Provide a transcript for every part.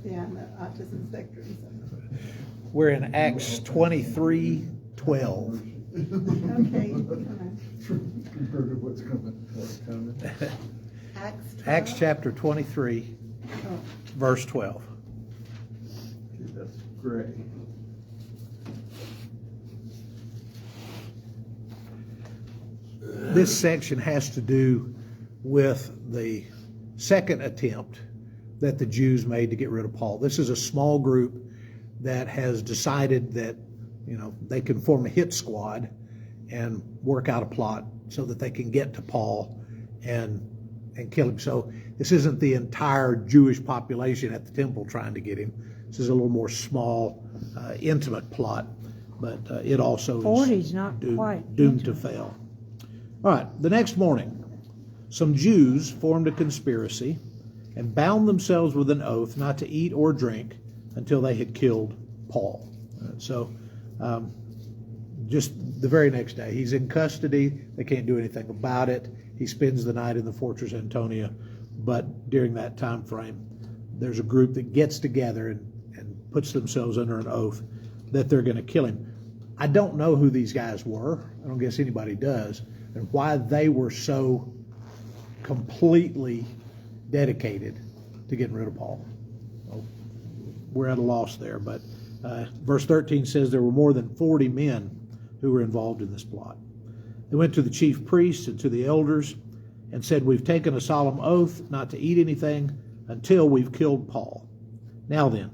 Yeah, and the autism spectrum. We're in Acts 23:12. Okay. Compared to what's coming. Acts 12? Acts chapter 23, Oh, verse 12. Okay, that's gray. This section has to do with the second attempt that the Jews made to get rid of Paul. This is a small group that has decided that, they can form a hit squad and work out a plot so that they can get to Paul and kill him. So this isn't the entire Jewish population at the temple trying to get him. This is a little more small, intimate plot, but it also 40's is not quite doomed to intimate. fail. All right, the next morning, some Jews formed a conspiracy and bound themselves with an oath not to eat or drink until they had killed Paul. Just the very next day, he's in custody. They can't do anything about it. He spends the night in the Fortress Antonia. But during that time frame, there's a group that gets together and puts themselves under an oath that they're going to kill him. I don't know who these guys were. I don't guess anybody does. And why they were so completely dedicated to getting rid of Paul. Well, we're at a loss there. But verse 13 says there were more than 40 men who were involved in this plot. They went to the chief priests and to the elders and said, "We've taken a solemn oath not to eat anything until we've killed Paul. Now then,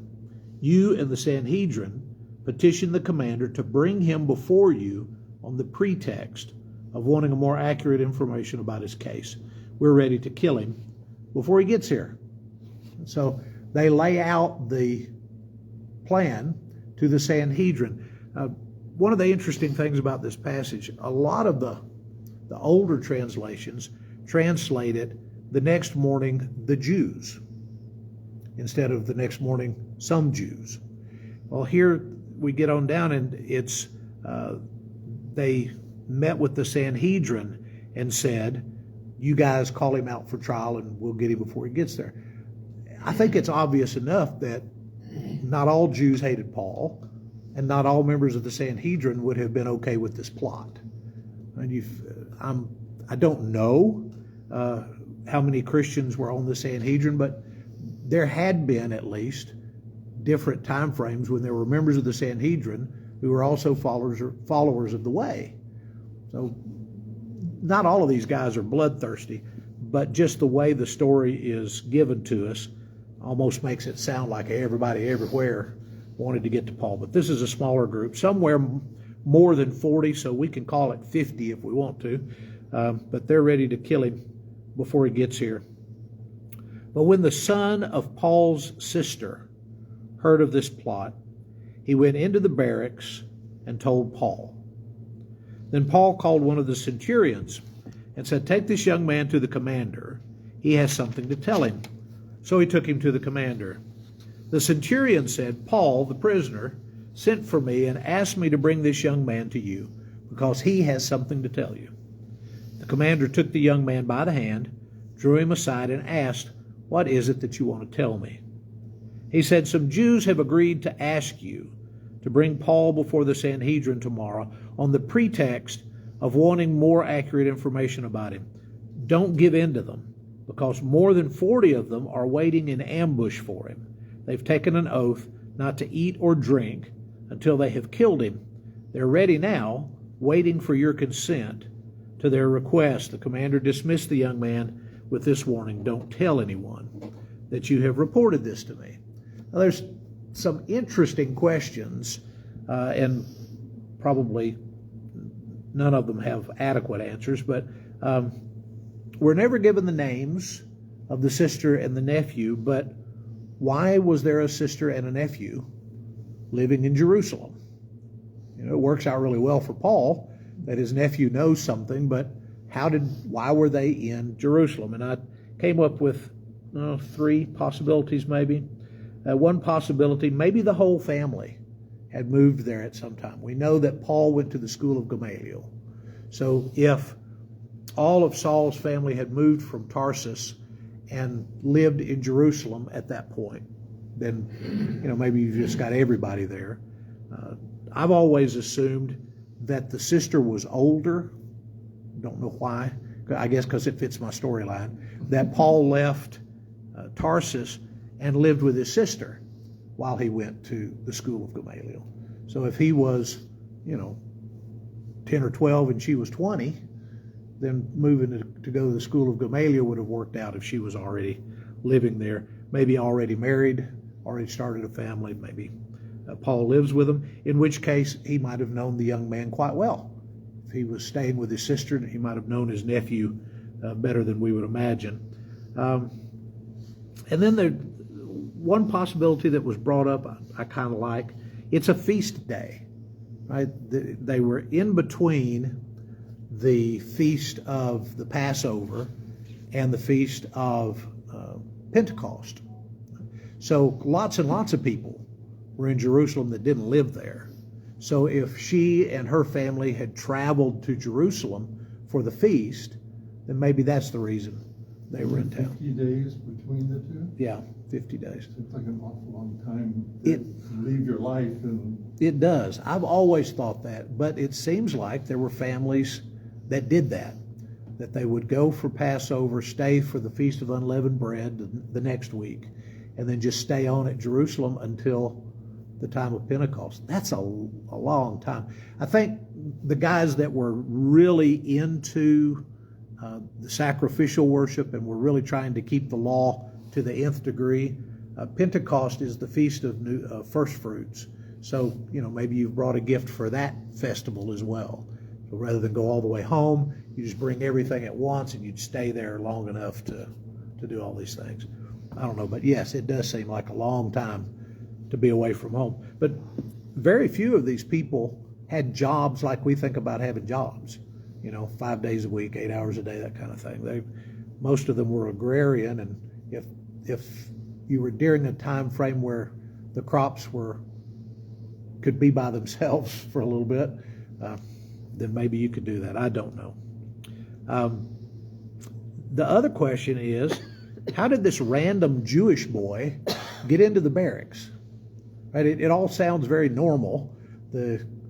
you and the Sanhedrin petition the commander to bring him before you on the pretext of wanting a more accurate information about his case. We're ready to kill him before he gets here." So they lay out the plan to the Sanhedrin. One of the interesting things about this passage, a lot of the older translations translate it the next morning the Jews instead of the next morning some Jews. Well, here we get on down and it's they met with the Sanhedrin and said, "You guys call him out for trial and we'll get him before he gets there." I think it's obvious enough that not all Jews hated Paul, and not all members of the Sanhedrin would have been okay with this plot. And I don't know how many Christians were on the Sanhedrin, but there had been at least different time frames when there were members of the Sanhedrin who were also followers of the way. So not all of these guys are bloodthirsty, but just the way the story is given to us almost makes it sound like everybody everywhere wanted to get to Paul. But this is a smaller group, somewhere more than 40, so we can call it 50 if we want to. But they're ready to kill him before he gets here. But when the son of Paul's sister heard of this plot, he went into the barracks and told Paul. Then Paul called one of the centurions and said, "Take this young man to the commander. He has something to tell him." So he took him to the commander. The centurion said, "Paul, the prisoner, sent for me and asked me to bring this young man to you because he has something to tell you." The commander took the young man by the hand, drew him aside, and asked, "What is it that you want to tell me?" He said, "Some Jews have agreed to ask you to bring Paul before the Sanhedrin tomorrow on the pretext of wanting more accurate information about him. Don't give in to them, because more than 40 of them are waiting in ambush for him. They've taken an oath not to eat or drink until they have killed him. They're ready now, waiting for your consent to their request." The commander dismissed the young man with this warning: "Don't tell anyone that you have reported this to me." Now, there's some interesting questions, and probably none of them have adequate answers, but we're never given the names of the sister and the nephew, but why was there a sister and a nephew living in Jerusalem? It works out really well for Paul that his nephew knows something, but why were they in Jerusalem? And I came up with 3 possibilities maybe. One possibility, maybe the whole family had moved there at some time. We know that Paul went to the school of Gamaliel. So if all of Saul's family had moved from Tarsus and lived in Jerusalem at that point, then, maybe you've just got everybody there. I've always assumed that the sister was older. Don't know why. I guess because it fits my storyline. That Paul left Tarsus and lived with his sister while he went to the school of Gamaliel. So if he was, 10 or 12 and she was 20, then moving to go to the school of Gamaliel would have worked out if she was already living there, maybe already married, already started a family, maybe Paul lives with him, in which case he might have known the young man quite well. If he was staying with his sister, he might have known his nephew better than we would imagine. And then there, one possibility that was brought up, I kind of like, it's a feast day, right? They were in between the feast of the Passover and the feast of Pentecost. So lots and lots of people were in Jerusalem that didn't live there. So if she and her family had traveled to Jerusalem for the feast, then maybe that's the reason they were in town. 50 days between the two? Yeah, 50 days. Seems like an awful long time to leave your life. It does. I've always thought that, but it seems like there were families that did that they would go for Passover, stay for the Feast of Unleavened Bread the next week, and then just stay on at Jerusalem until the time of Pentecost. That's a long time. I think the guys that were really into the sacrificial worship and were really trying to keep the law to the nth degree, Pentecost is the Feast of First Fruits. So, maybe you've brought a gift for that festival as well. So rather than go all the way home, you just bring everything at once and you'd stay there long enough to do all these things. I don't know, but yes, it does seem like a long time to be away from home. But very few of these people had jobs like we think about having jobs, 5 days a week, 8 hours a day, that kind of thing. Most of them were agrarian, and if you were during a time frame where the crops could be by themselves for a little bit, then maybe you could do that. I don't know. The other question is, how did this random Jewish boy get into the barracks? Right? It all sounds very normal.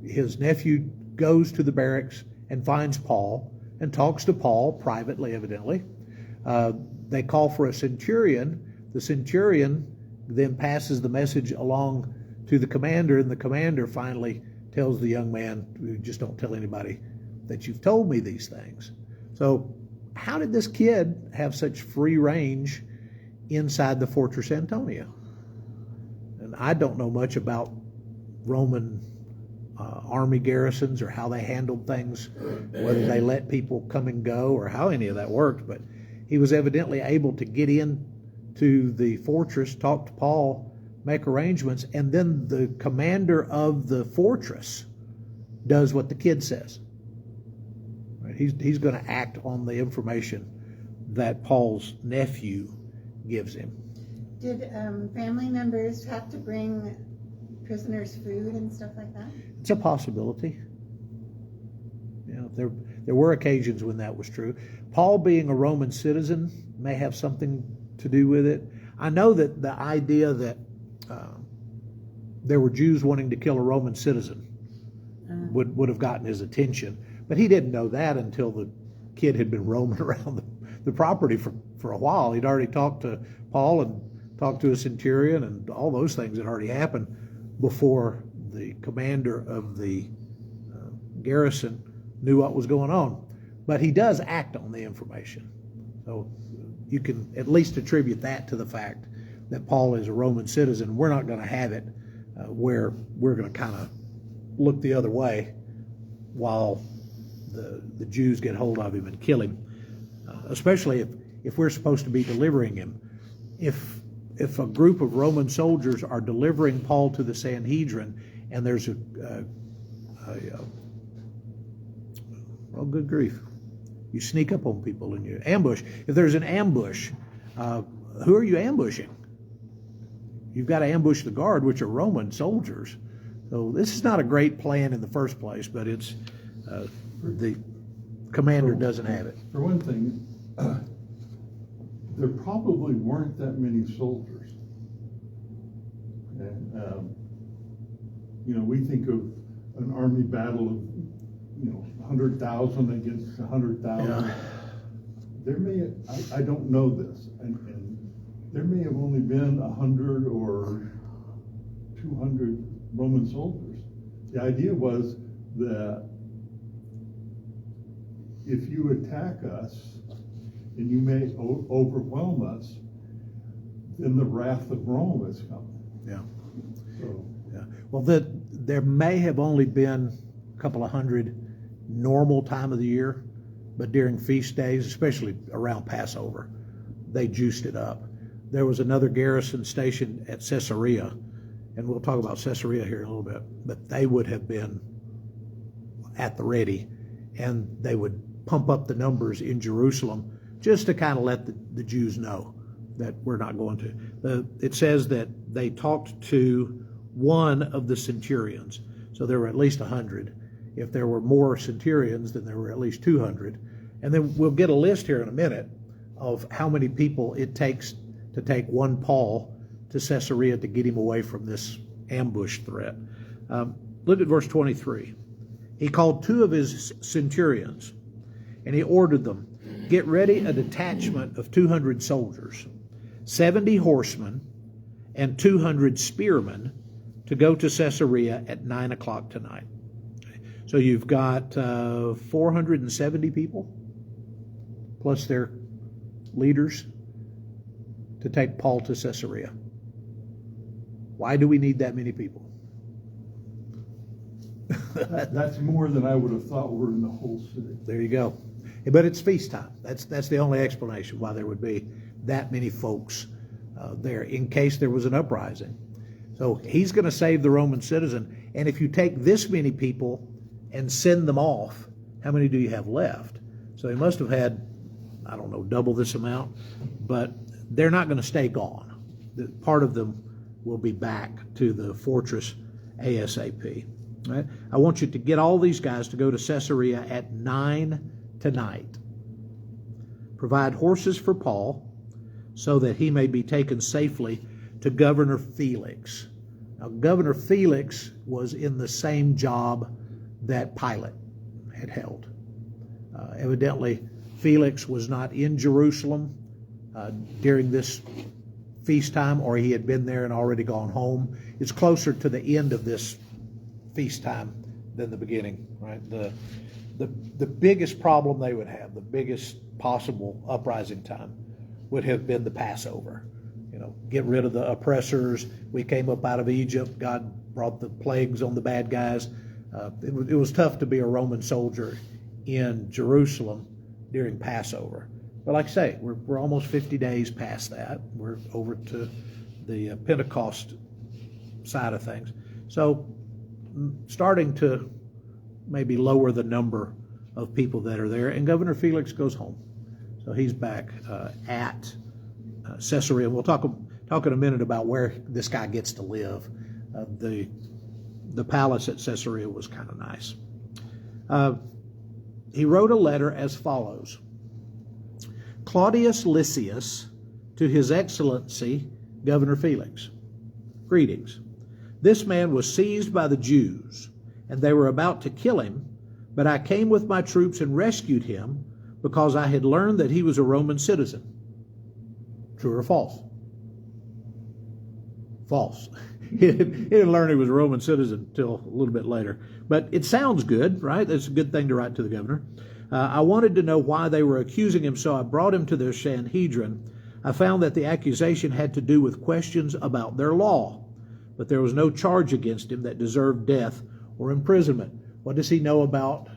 His nephew goes to the barracks and finds Paul and talks to Paul privately, evidently. They call for a centurion. The centurion then passes the message along to the commander, and the commander finally tells the young man, just don't tell anybody that you've told me these things. So how did this kid have such free range inside the Fortress Antonia? And I don't know much about Roman army garrisons or how they handled things, whether they let people come and go or how any of that worked, but he was evidently able to get in to the fortress, talk to Paul, make arrangements, and then the commander of the fortress does what the kid says. Right? He's going to act on the information that Paul's nephew gives him. Did family members have to bring prisoners food and stuff like that? It's a possibility. There were occasions when that was true. Paul, being a Roman citizen, may have something to do with it. I know that the idea that there were Jews wanting to kill a Roman citizen would have gotten his attention, but he didn't know that until the kid had been roaming around the property for a while. He'd already talked to Paul and talked to a centurion, and all those things had already happened before the commander of the garrison knew what was going on. But he does act on the information. So you can at least attribute that to the fact that Paul is a Roman citizen. We're not going to have it where we're going to kind of look the other way while the Jews get hold of him and kill him, especially if we're supposed to be delivering him. If a group of Roman soldiers are delivering Paul to the Sanhedrin and there's well, good grief. You sneak up on people and you ambush. If there's an ambush, who are you ambushing? You've got to ambush the guard, which are Roman soldiers. So this is not a great plan in the first place, but it's the commander doesn't have it. For one thing, there probably weren't that many soldiers. And, we think of an army battle of, 100,000 against 100,000. Yeah. There I don't know this, and there may have only been 100 or 200 Roman soldiers. The idea was that if you attack us and you may overwhelm us, then the wrath of Rome is coming. Yeah. So, Yeah. Well, there may have only been a couple of hundred normal time of the year, but during feast days, especially around Passover, they juiced it up. There was another garrison stationed at Caesarea, and we'll talk about Caesarea here in a little bit, but they would have been at the ready, and they would pump up the numbers in Jerusalem just to kind of let the Jews know that we're not going to. It says that they talked to one of the centurions, so there were at least 100. If there were more centurions, then there were at least 200. And then we'll get a list here in a minute of how many people it takes to take one Paul to Caesarea to get him away from this ambush threat. Look at verse 23. He called 2 of his centurions, and he ordered them, get ready a detachment of 200 soldiers, 70 horsemen, and 200 spearmen to go to Caesarea at 9 o'clock tonight. So you've got 470 people, plus their leaders, to take Paul to Caesarea. Why do we need that many people? that's more than I would have thought were in the whole city. There you go. But it's feast time. That's the only explanation why there would be that many folks there in case there was an uprising. So he's going to save the Roman citizen. And if you take this many people and send them off, how many do you have left? So he must have had, I don't know, double this amount, but they're not going to stay gone. Part of them will be back to the fortress ASAP. Right? I want you to get all these guys to go to Caesarea at 9 tonight. Provide horses for Paul so that he may be taken safely to Governor Felix. Now, Governor Felix was in the same job that Pilate had held. Evidently, Felix was not in Jerusalem during this feast time, or he had been there and already gone home. It's closer to the end of this feast time than the beginning, right? The biggest problem they would have, the biggest possible uprising time, would have been the Passover. Get rid of the oppressors. We came up out of Egypt. God brought the plagues on the bad guys. It was tough to be a Roman soldier in Jerusalem during Passover. But like I say, we're almost 50 days past that. We're over to the Pentecost side of things. So starting to maybe lower the number of people that are there. And Governor Felix goes home. So he's back at Caesarea. We'll talk in a minute about where this guy gets to live. The palace at Caesarea was kind of nice. He wrote a letter as follows. Claudius Lysias, to His Excellency, Governor Felix. Greetings. This man was seized by the Jews, and they were about to kill him, but I came with my troops and rescued him because I had learned that he was a Roman citizen. True or false? False. He didn't learn he was a Roman citizen until a little bit later. But it sounds good, right? That's a good thing to write to the governor. I wanted to know why they were accusing him, so I brought him to their Sanhedrin. I found that the accusation had to do with questions about their law, but there was no charge against him that deserved death or imprisonment. What does he know about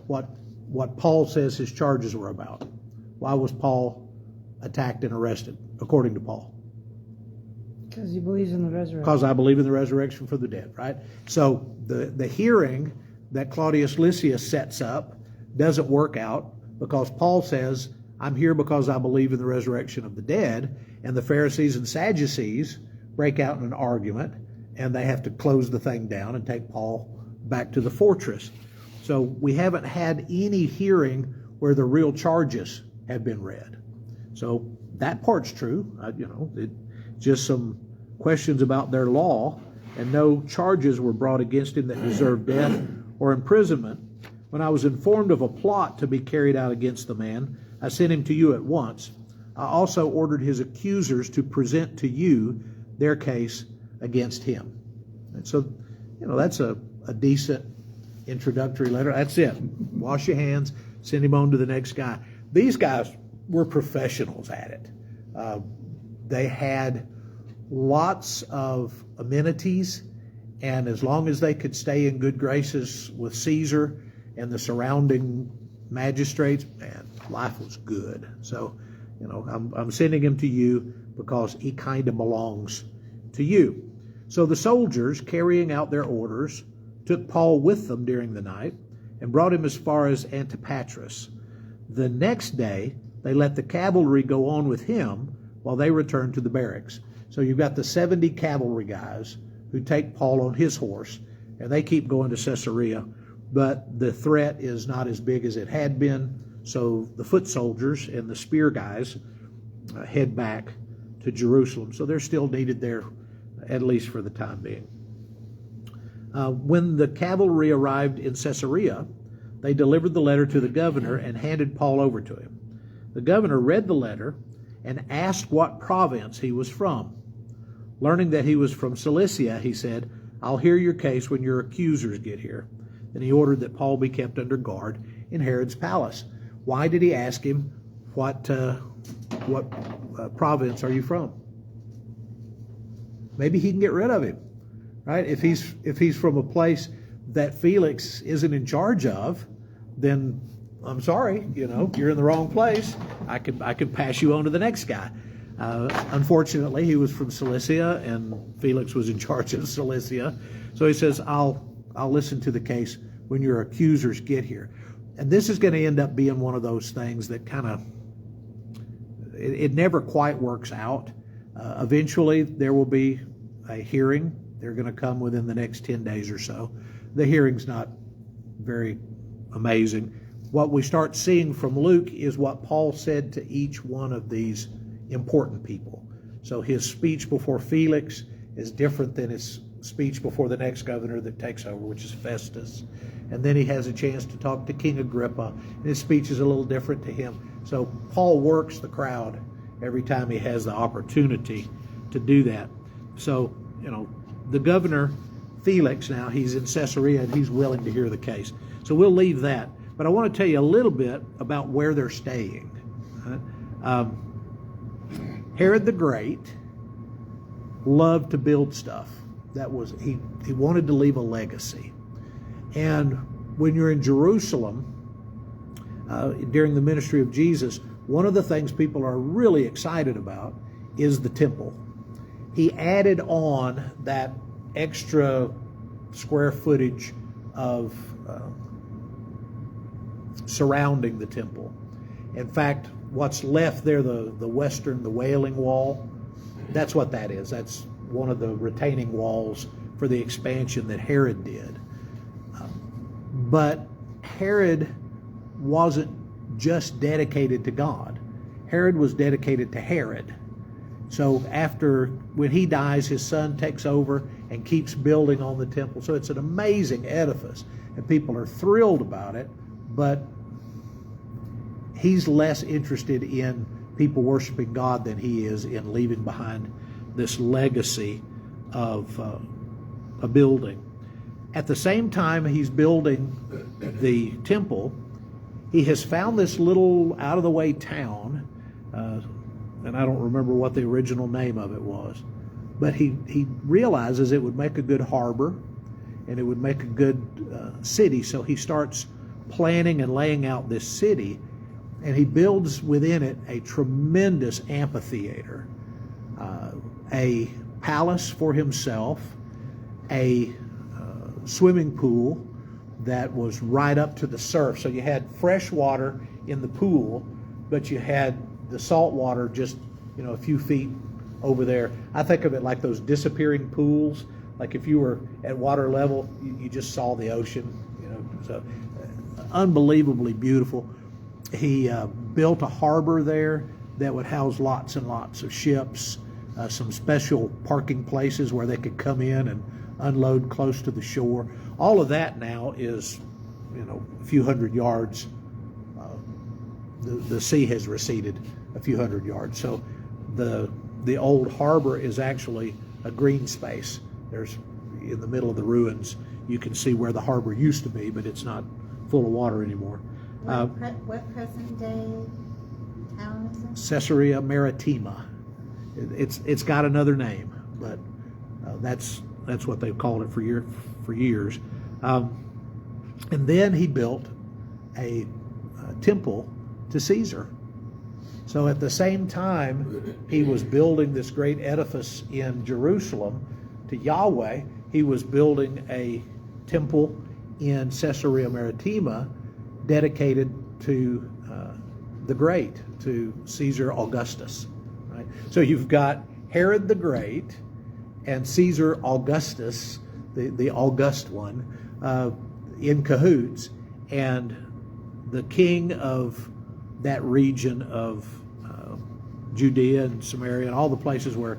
what Paul says his charges were about? Why was Paul attacked and arrested, according to Paul? Because he believes in the resurrection. Because I believe in the resurrection for the dead, right? So the hearing that Claudius Lysias sets up doesn't work out because Paul says, I'm here because I believe in the resurrection of the dead, and the Pharisees and Sadducees break out in an argument, and they have to close the thing down and take Paul back to the fortress. So we haven't had any hearing where the real charges have been read. So that part's true. Just some questions about their law, and no charges were brought against him that deserved death or imprisonment. When I was informed of a plot to be carried out against the man, I sent him to you at once. I also ordered his accusers to present to you their case against him. And so, that's a decent introductory letter. That's it. Wash your hands, send him on to the next guy. These guys were professionals at it. They had lots of amenities, and as long as they could stay in good graces with Caesar and the surrounding magistrates, man, life was good. So, I'm sending him to you because he kind of belongs to you. So the soldiers, carrying out their orders, took Paul with them during the night and brought him as far as Antipatris. The next day, they let the cavalry go on with him while they returned to the barracks. So you've got the 70 cavalry guys who take Paul on his horse, and they keep going to Caesarea. But the threat is not as big as it had been, so the foot soldiers and the spear guys head back to Jerusalem. So they're still needed there, at least for the time being. When the cavalry arrived in Caesarea, they delivered the letter to the governor and handed Paul over to him. The governor read the letter and asked what province he was from. Learning that he was from Cilicia, he said, "I'll hear your case when your accusers get here." Then he ordered that Paul be kept under guard in Herod's palace. Why did he ask him, what province are you from? Maybe he can get rid of him, right? If he's from a place that Felix isn't in charge of, then I'm sorry, you're in the wrong place. I could pass you on to the next guy. Unfortunately, he was from Cilicia, and Felix was in charge of Cilicia. So he says, I'll listen to the case when your accusers get here. And this is going to end up being one of those things that kind of, it never quite works out. Eventually, there will be a hearing. They're going to come within the next 10 days or so. The hearing's not very amazing. What we start seeing from Luke is what Paul said to each one of these important people. So his speech before Felix is different than his speech before the next governor that takes over, which is Festus. And then he has a chance to talk to King Agrippa, and his speech is a little different to him. So Paul works the crowd every time he has the opportunity to do that. So, the governor, Felix, now he's in Caesarea and he's willing to hear the case. So we'll leave that. But I want to tell you a little bit about where they're staying. Herod the Great loved to build stuff. He wanted to leave a legacy. And when you're in Jerusalem, during the ministry of Jesus, one of the things people are really excited about is the temple. He added on that extra square footage of surrounding the temple. In fact, what's left there, the Wailing Wall, that's what that is. That's one of the retaining walls for the expansion that Herod did. But Herod wasn't just dedicated to God. Herod was dedicated to Herod. So when he dies, his son takes over and keeps building on the temple. So it's an amazing edifice, and people are thrilled about it, but he's less interested in people worshiping God than he is in leaving behind this legacy of a building. At the same time he's building the temple, he has found this little out-of-the-way town, and I don't remember what the original name of it was, but he realizes it would make a good harbor and it would make a good city, so he starts planning and laying out this city, and he builds within it a tremendous amphitheater, a palace for himself, a swimming pool that was right up to the surf. So you had fresh water in the pool, but you had the salt water just, a few feet over there. I think of it like those disappearing pools. Like if you were at water level, you just saw the ocean, So unbelievably beautiful. He built a harbor there that would house lots and lots of ships. some special parking places where they could come in and unload close to the shore. All of that now is, a few hundred yards. The sea has receded a few hundred yards. So the old harbor is actually a green space. There's, in the middle of the ruins, you can see where the harbor used to be, but it's not full of water anymore. What present day town is it? Caesarea Maritima. It's got another name, but that's what they've called it for years. And then he built a temple to Caesar. So at the same time he was building this great edifice in Jerusalem to Yahweh, he was building a temple in Caesarea Maritima dedicated to the Great, to Caesar Augustus. Right? So you've got Herod the Great and Caesar Augustus, the august one, in cahoots, and the king of that region of Judea and Samaria and all the places where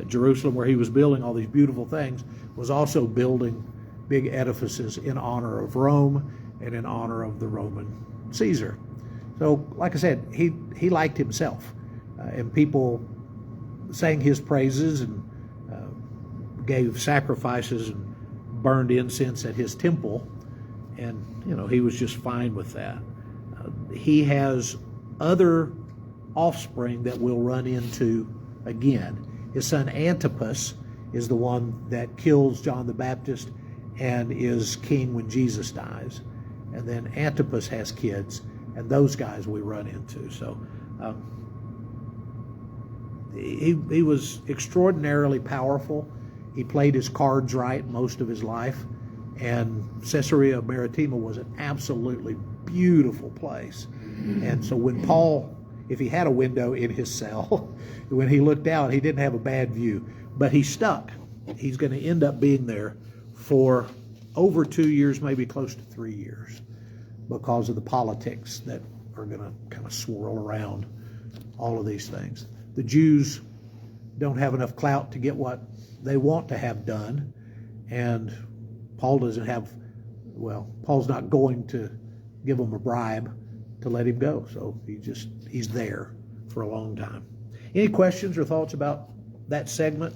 Jerusalem, where he was building all these beautiful things, was also building big edifices in honor of Rome and in honor of the Roman Caesar. So, like I said, he liked himself, and people sang his praises and gave sacrifices and burned incense at his temple, and he was just fine with that. He has other offspring that we'll run into again. His son Antipas is the one that kills John the Baptist and is king when Jesus dies. And then Antipas has kids, and those guys we run into. So he was extraordinarily powerful. He played his cards right most of his life, and Caesarea Maritima was an absolutely beautiful place. And so when Paul, if he had a window in his cell, when he looked out, he didn't have a bad view, but he stuck. He's going to end up being there for over 2 years, maybe close to 3 years, because of the politics that are going to kind of swirl around all of these things. The Jews don't have enough clout to get what they want to have done, and Paul doesn't have, Paul's not going to give them a bribe to let him go, so he's there for a long time. Any questions or thoughts about that segment?